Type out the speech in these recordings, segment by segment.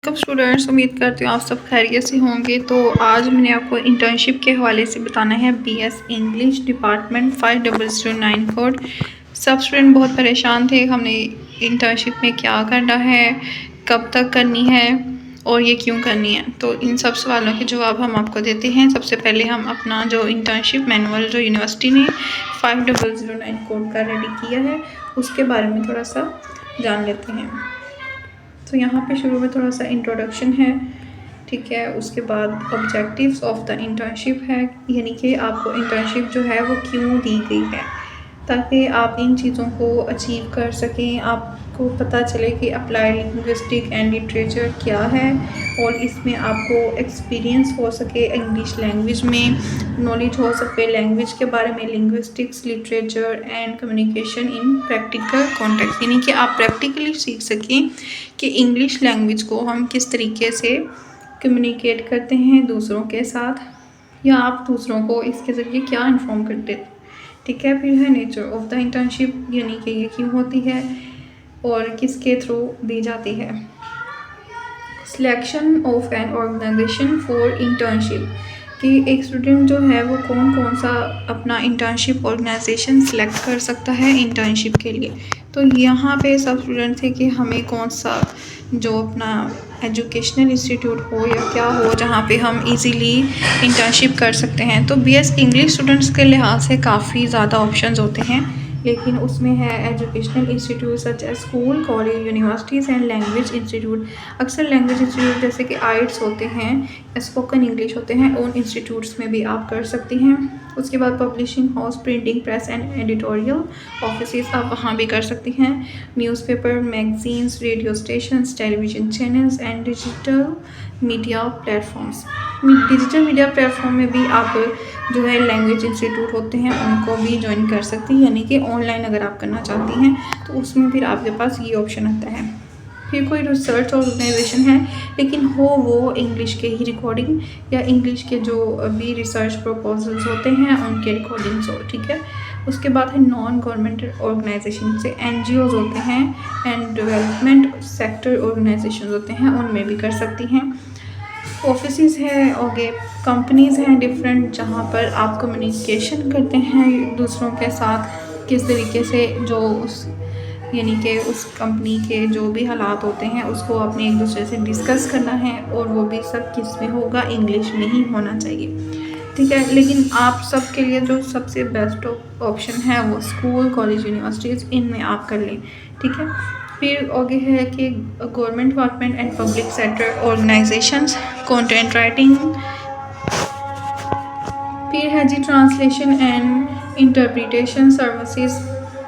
कब स्टूडेंट्स, उम्मीद करती हूँ आप सब खैरियत से होंगे। तो आज मैंने आपको इंटर्नशिप के हवाले से बताना है। BS English department 5009 code. सब स्टूडेंट बहुत परेशान थे, हमने इंटर्नशिप में क्या करना है, कब तक करनी है और ये क्यों करनी है। तो इन सब सवालों के जवाब हम आपको देते हैं। सबसे पहले हम अपना जो इंटर्नशिप मैनुअल जो यूनिवर्सिटी ने 5009 कोड का रेडी किया है उसके बारे में थोड़ा सा जान लेते हैं। तो यहाँ पे शुरू में थोड़ा सा इंट्रोडक्शन है, ठीक है। उसके बाद ऑब्जेक्टिव्स ऑफ द इंटर्नशिप है, यानी कि आपको इंटर्नशिप जो है वो क्यों दी गई है, ताकि आप इन चीज़ों को अचीव कर सकें। आपको पता चले कि अप्लाइड लिंग्विस्टिक एंड लिटरेचर क्या है और इसमें आपको एक्सपीरियंस हो सके, इंग्लिश लैंग्वेज में नॉलेज हो सके, लैंग्वेज के बारे में, linguistics, literature and communication in practical context, यानी कि आप प्रैक्टिकली सीख सकें कि इंग्लिश लैंग्वेज को हम किस तरीके से कम्युनिकेट करते हैं दूसरों के साथ, या आप दूसरों को इसके ज़रिए क्या इन्फॉर्म करते हैं, ठीक है। फिर है नेचर ऑफ द इंटर्नशिप, यानी कि ये क्यों होती है और किसके थ्रू दी जाती है। Selection of an organisation for internship, कि एक स्टूडेंट जो है वो कौन कौन सा अपना इंटर्नशिप ऑर्गेनाइजेशन सिलेक्ट कर सकता है इंटर्नशिप के लिए। तो यहाँ पे सब स्टूडेंट थे कि हमें कौन सा जो अपना एजुकेशनल इंस्टीट्यूट हो या क्या हो जहाँ पे हम इजीली इंटर्नशिप कर सकते हैं। तो बीएस इंग्लिश स्टूडेंट्स के लिहाज से काफ़ी ज़्यादा ऑप्शंस होते हैं, लेकिन उसमें है educational institute such as school, college, universities and language institute. अक्सर लैंग्वेज इंस्टीट्यूट जैसे कि आइट्स होते हैं, स्पोकन इंग्लिश होते हैं, उन इंस्टीट्यूट्स में भी आप कर सकती हैं। उसके बाद publishing house, printing press and editorial office, आप वहाँ भी कर सकती हैं। Newspaper, magazines, radio stations, television channels and digital media platforms. Digital media platform में भी आप जो है लैंग्वेज इंस्टीट्यूट होते हैं उनको भी ज्वाइन कर सकती हैं, यानी कि ऑनलाइन अगर आप करना चाहती हैं तो उसमें फिर आपके पास ये ऑप्शन आता है। फिर कोई रिसर्च ऑर्गेनाइजेशन है लेकिन हो वो इंग्लिश के ही रिकॉर्डिंग या इंग्लिश के जो भी रिसर्च प्रपोजल्स होते हैं उनके रिकॉर्डिंग्स हो, ठीक है। उसके बाद है नॉन गवर्नमेंट ऑर्गेनाइजेशन से NGOs होते हैं एंड डेवलपमेंट सेक्टर ऑर्गेनाइजेशन होते हैं, उनमें भी कर सकती हैं। ऑफिसेस है और कंपनीज़ हैं डिफरेंट, जहाँ पर आप कम्युनिकेशन करते हैं दूसरों के साथ किस तरीके से, जो उस यानी कि उस कंपनी के जो भी हालात होते हैं उसको अपने एक दूसरे से डिस्कस करना है, और वो भी सब किस में होगा, इंग्लिश में ही होना चाहिए, ठीक है। लेकिन आप सब के लिए जो सबसे बेस्ट ऑप्शन है वो स्कूल, कॉलेज, यूनिवर्सिटीज़, इनमें आप कर लें, ठीक है। फिर आगे है कि government department and public sector organisations, content writing. फिर है जी ट्रांसलेशन एंड इंटरप्रिटेशन सर्विसेज,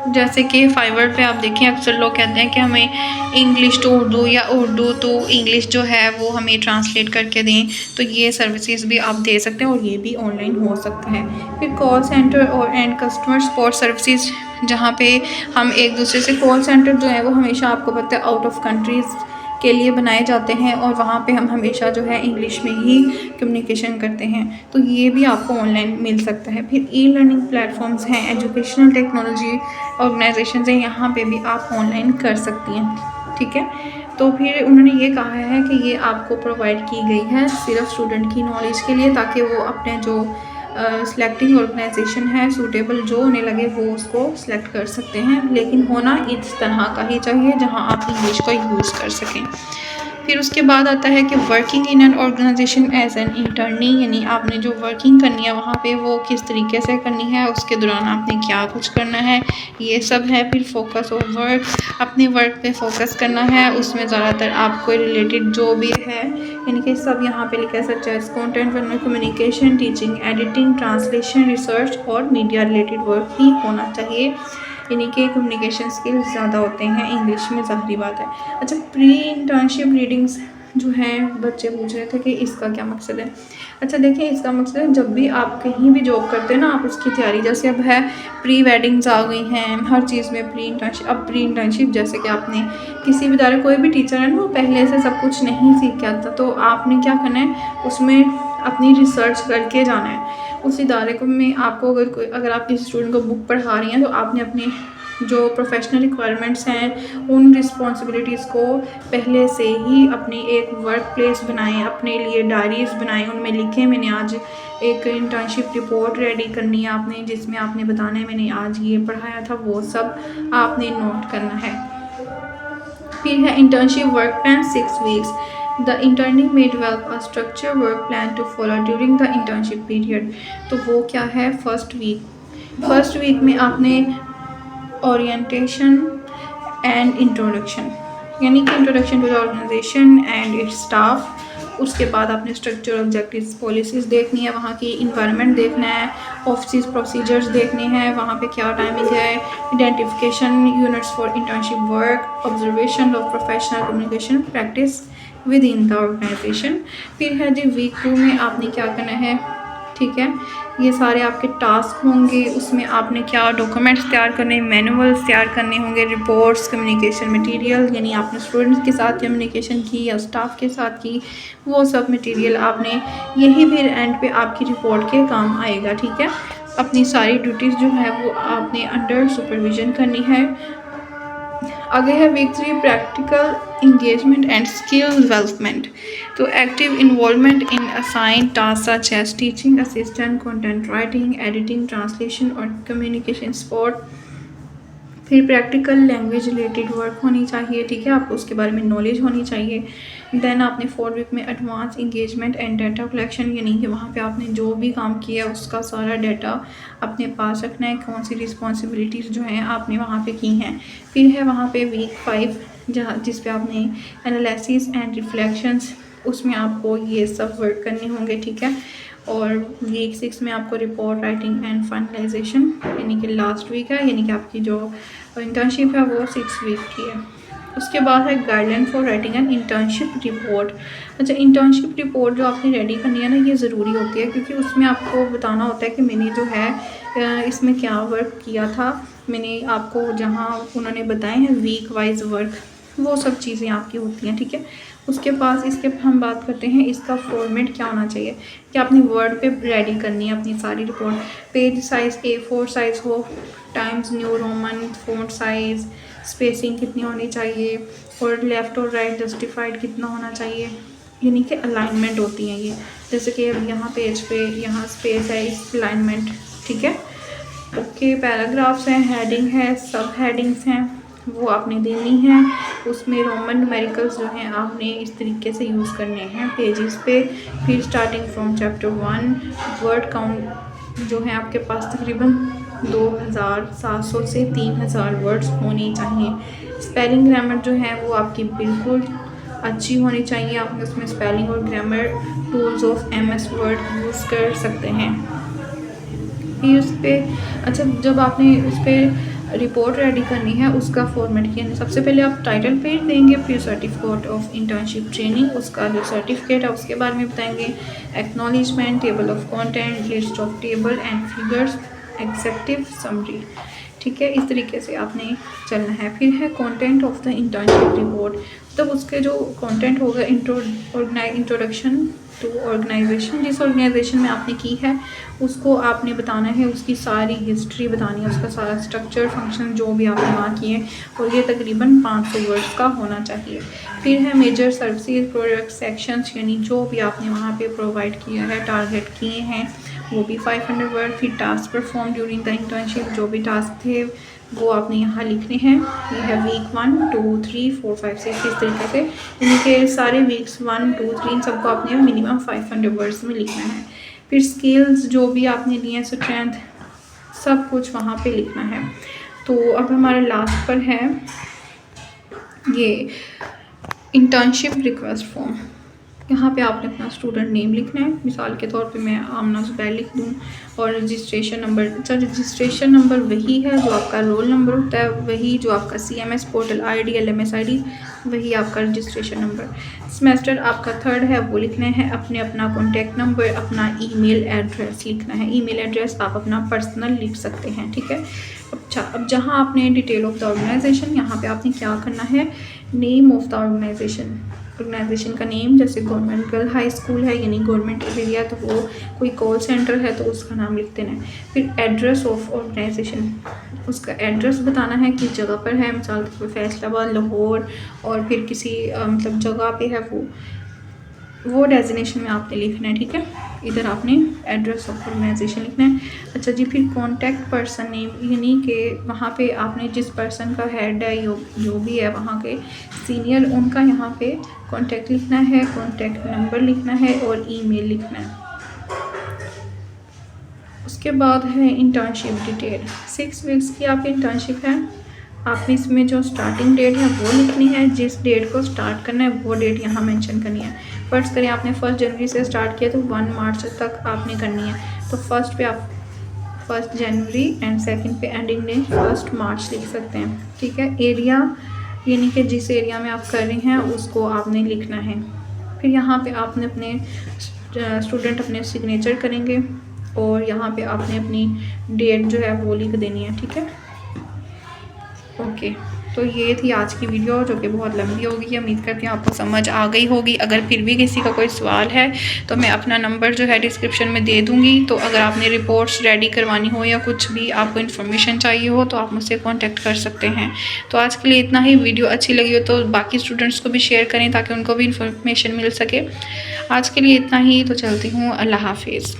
जैसे कि फाइवर पे आप देखें अक्सर लोग कहते हैं कि हमें इंग्लिश टू उर्दू या उर्दू टू इंग्लिश जो है वो हमें ट्रांसलेट करके दें, तो ये सर्विसेज भी आप दे सकते हैं और ये भी ऑनलाइन हो सकता है। फिर कॉल सेंटर और एंड कस्टमर सपोर्ट सर्विसेज, जहाँ पे हम एक दूसरे से, कॉल सेंटर जो है वो हमेशा आपको पता है आउट ऑफ कंट्रीज़ के लिए बनाए जाते हैं और वहाँ पे हम हमेशा जो है इंग्लिश में ही कम्युनिकेशन करते हैं, तो ये भी आपको ऑनलाइन मिल सकता है। फिर ई लर्निंग प्लेटफॉर्म्स हैं, एजुकेशनल टेक्नोलॉजी ऑर्गेनाइजेशन हैं, यहाँ पे भी आप ऑनलाइन कर सकती हैं, ठीक है। तो फिर उन्होंने ये कहा है कि ये आपको प्रोवाइड की गई है सिर्फ स्टूडेंट की नॉलेज के लिए, ताकि वो अपने जो सिलेक्टिंग ऑर्गेनाइजेशन है सूटेबल जो उन्हें लगे वो उसको सिलेक्ट कर सकते हैं, लेकिन होना इस तरह का ही चाहिए जहां आप इंग्लिश का यूज़ कर सकें। फिर उसके बाद आता है कि working in an organisation as an internee, यानी आपने जो वर्किंग करनी है वहाँ पे वो किस तरीके से करनी है, उसके दौरान आपने क्या कुछ करना है, ये सब है। फिर फोकस ऑफ वर्क, अपने वर्क पे फोकस करना है, उसमें ज़्यादातर आपको रिलेटेड जो भी है, यानी कि सब यहाँ पे लिखा है such as content communication, teaching, editing, translation, research और मीडिया रिलेटेड वर्क ही होना चाहिए, यानी कि कम्युनिकेशन स्किल्स ज़्यादा होते हैं इंग्लिश में, ज़ाहिरी बात है। अच्छा, प्री इंटर्नशिप रीडिंग्स जो हैं बच्चे पूछ रहे थे कि इसका क्या मकसद है। अच्छा देखिए, इसका मकसद है जब भी आप कहीं भी जॉब करते हैं ना, आप उसकी तैयारी, जैसे अब है प्री वेडिंग्स आ गई हैं हर चीज़ में प्री इंटर्नशिप। अब प्री इंटर्नशिप जैसे कि आपने किसी भी इदारे, कोई भी टीचर है ना वो पहले से सब कुछ नहीं सीख के आता, तो आपने क्या करना है, उसमें अपनी रिसर्च करके जाना है उस इदारे को में। आपको अगर आप किसी स्टूडेंट को बुक पढ़ा रही हैं तो आपने अपने जो प्रोफेशनल रिक्वायरमेंट्स हैं उन रिस्पॉन्सिबिलिटीज़ को पहले से ही अपनी एक वर्क प्लेस बनाएं, अपने लिए डायरीज़ बनाएं, उनमें लिखें मैंने आज एक इंटर्नशिप रिपोर्ट रेडी करनी है आपने, जिसमें आपने बताना है मैंने आज ये पढ़ाया था, वो सब आपने नोट करना है। फिर है internship work plan 6 weeks. The internee में develop a structure work plan to follow during the internship period. तो वो क्या है, फर्स्ट वीक में आपने ओरिएंटेशन एंड इंट्रोडक्शन, यानी कि introduction to the organisation and its staff. उसके बाद आपने स्ट्रक्चर, ऑब्जेक्टिव्स, पॉलिसीज़ देखनी है, वहाँ की इन्वायरमेंट देखना है, ऑफिस प्रोसीजर्स देखने हैं, वहाँ पे क्या टाइमिंग है, identification units for internship work, observation of professional communication practice within the organisation. फिर है जी वीक 2 में आपने क्या करना है, ठीक है, ये सारे आपके टास्क होंगे, उसमें आपने क्या डॉक्यूमेंट्स तैयार करने, मैनुअल्स तैयार करने होंगे, रिपोर्ट्स, कम्युनिकेशन मटेरियल, यानी आपने स्टूडेंट्स के साथ कम्युनिकेशन की या स्टाफ के साथ की, वो सब मटेरियल आपने, यही फिर एंड पे आपकी रिपोर्ट के काम आएगा, ठीक है। अपनी सारी ड्यूटीज़ जो है वो आपने अंडर सुपरविज़न करनी है। आगे है week 3 practical engagement and skill development. तो active involvement in assign task such as teaching assistant, content writing, editing, translation और कम्युनिकेशन सपोर्ट। फिर प्रैक्टिकल लैंग्वेज रिलेटेड वर्क होनी चाहिए, ठीक है, आपको उसके बारे में नॉलेज होनी चाहिए। देन आपने 4 वीक में advance engagement and data collection, यानी कि वहाँ पे आपने जो भी काम किया उसका सारा डाटा अपने पास रखना है, कौन सी रिस्पॉन्सिबिलिटीज़ जो हैं आपने वहाँ पे की हैं। फिर है वहाँ पे वीक 5 जिस पे आपने एनालिसिस एंड रिफ्लेक्शंस, उसमें आपको ये सब वर्क करने होंगे, ठीक है। और वीक 6 में आपको रिपोर्ट राइटिंग एंड फाइनलाइजेशन, यानी कि लास्ट वीक है, यानी कि आपकी जो इंटर्नशिप है वो 6 वीक की है। उसके बाद है guideline for writing an internship report. अच्छा, इंटर्नशिप रिपोर्ट जो आपने रेडी करनी है ना, ये ज़रूरी होती है, क्योंकि उसमें आपको बताना होता है कि मैंने जो है इसमें क्या वर्क किया था, मैंने आपको जहाँ उन्होंने बताए हैं वीक वाइज वर्क, वो सब चीज़ें आपकी होती हैं, ठीक है। उसके पास इसके हम बात करते हैं इसका फॉर्मेट क्या होना चाहिए, कि आपने वर्ड पे रेडी करनी है अपनी सारी report. Page size A4 size हो, Times New Roman, font size, spacing कितनी होनी चाहिए, और लेफ़्ट और राइट जस्टिफाइड कितना होना चाहिए, यानी कि अलाइनमेंट होती हैं ये, जैसे कि अब यहाँ पेज पे यहाँ स्पेस है, इस अलाइनमेंट, ठीक है। ओके, पैराग्राफ्स हैं, हेडिंग है, सब हेडिंग्स हैं, वो आपने देनी है। उसमें रोमन न्यूमेरिकल्स जो हैं आपने इस तरीके से यूज़ करने हैं पेजेस पे। फिर starting from chapter 1 word count जो है आपके पास तकरीबन 2700 से 3000 वर्ड्स होने चाहिए। स्पेलिंग ग्रामर जो है वो आपकी बिल्कुल अच्छी होनी चाहिए, आपने उसमें स्पेलिंग और grammar tools of MS word use कर सकते हैं। फिर उस पर अच्छा, जब आपने उस पर रिपोर्ट रेडी करनी है उसका फॉर्मेट किया, सबसे पहले आप टाइटल पेज देंगे, फिर सर्टिफिकेट ऑफ इंटर्नशिप ट्रेनिंग, उसका जो सर्टिफिकेट है उसके बारे में बताएंगे, acknowledgement, table of content, list of table and figures, executive summary, ठीक है। इस तरीके से आपने चलना है। फिर है content of the internship report, तब उसके जो कंटेंट होगा इंट्रोडक्शन टू ऑर्गेनाइजेशन, जिस ऑर्गेनाइजेशन में आपने की है उसको आपने बताना है, उसकी सारी हिस्ट्री बतानी है, उसका सारा स्ट्रक्चर, फंक्शन जो भी आपने वहाँ किए, और ये तकरीबन 500 वर्ड्स का होना चाहिए। फिर है मेजर सर्विसेज, प्रोडक्ट, सेक्शंस, यानी जो भी आपने वहाँ पे प्रोवाइड किया है, टारगेट किए हैं, वो भी 500 वर्ड। फिर task perform during the internship, जो भी टास्क थे वो आपने यहाँ लिखने हैं। ये है वीक 1 2 3 4 5 6, इस तरीके से इनके सारे वीक्स 1 2 3 इन सबको आपने मिनिमम 500 वर्ड्स में लिखना है। फिर स्किल्स जो भी आपने लिए हैं, स्ट्रेंथ, सब कुछ वहाँ पे लिखना है। तो अब हमारा लास्ट पर है ये इंटर्नशिप रिक्वेस्ट फॉर्म। यहाँ पे आपने अपना स्टूडेंट नेम लिखना है, मिसाल के तौर पे मैं आमना ज़ुबैर लिख दूँ, और रजिस्ट्रेशन नंबर। अच्छा, रजिस्ट्रेशन नंबर वही है जो आपका रोल नंबर होता है, वही जो आपका CMS portal ID LMS ID, वही आपका रजिस्ट्रेशन नंबर। सेमेस्टर आपका 3rd है वो लिखना है, अपना कॉन्टैक्ट नंबर, अपना ईमेल एड्रेस लिखना है। ईमेल एड्रेस आप अपना पर्सनल लिख सकते हैं, ठीक है। अच्छा, अब जहाँ आपने डिटेल ऑफ द ऑर्गेनाइजेशन, यहाँ पे आपने क्या करना है, name of the organisation, organisation का नेम, जैसे गवर्नमेंट गर्ल हाई स्कूल है यानी गवर्नमेंट एरिया तो वो कोई कॉल सेंटर है तो उसका नाम लिख देना है। फिर एड्रेस ऑफ ऑर्गेनाइजेशन, उसका एड्रेस बताना है किस जगह पर है, मिसाल के तौर पर फैसलाबाद, लाहौर, और फिर किसी मतलब जगह पे है वो डेजिनेशन में आपने लिखना है, ठीक है। इधर आपने एड्रेस ऑफ ऑर्गेनाइजेशन लिखना है। अच्छा जी, फिर कॉन्टैक्ट पर्सन नेम, यानी कि वहाँ पे आपने जिस पर्सन का हेड है जो भी है वहाँ के सीनियर, उनका यहाँ पे कॉन्टैक्ट लिखना है, कॉन्टैक्ट नंबर लिखना है और ईमेल लिखना है। उसके बाद है इंटर्नशिप डिटेल। 6 वीक्स की आपकी इंटर्नशिप है। आपने इसमें जो स्टार्टिंग डेट है वो लिखनी है, जिस डेट को स्टार्ट करना है वो डेट यहाँ मेंशन करनी है। फर्स्ट करें आपने 1 जनवरी से स्टार्ट किया तो 1 मार्च तक आपने करनी है, तो फर्स्ट पे आप 1 जनवरी एंड सेकंड पे एंडिंग डे 1 मार्च लिख सकते हैं, ठीक है। एरिया यानी कि जिस एरिया में आप कर रहे हैं उसको आपने लिखना है। फिर यहाँ पे आपने अपने स्टूडेंट अपने सिग्नेचर करेंगे और यहाँ पे आपने अपनी डेट जो है वो लिख देनी है, ठीक है। ओके, तो ये थी आज की वीडियो जो कि बहुत लंबी होगी। उम्मीद करती हूँ आपको समझ आ गई होगी। अगर फिर भी किसी का कोई सवाल है तो मैं अपना नंबर जो है डिस्क्रिप्शन में दे दूँगी। तो अगर आपने रिपोर्ट्स रेडी करवानी हो या कुछ भी आपको इन्फॉर्मेशन चाहिए हो तो आप मुझसे कांटेक्ट कर सकते हैं। तो आज के लिए इतना ही। वीडियो अच्छी लगी हो तो बाकी स्टूडेंट्स को भी शेयर करें ताकि उनको भी इन्फॉर्मेशन मिल सके। आज के लिए इतना ही, तो चलती हूँ। अल्लाह हाफिज़।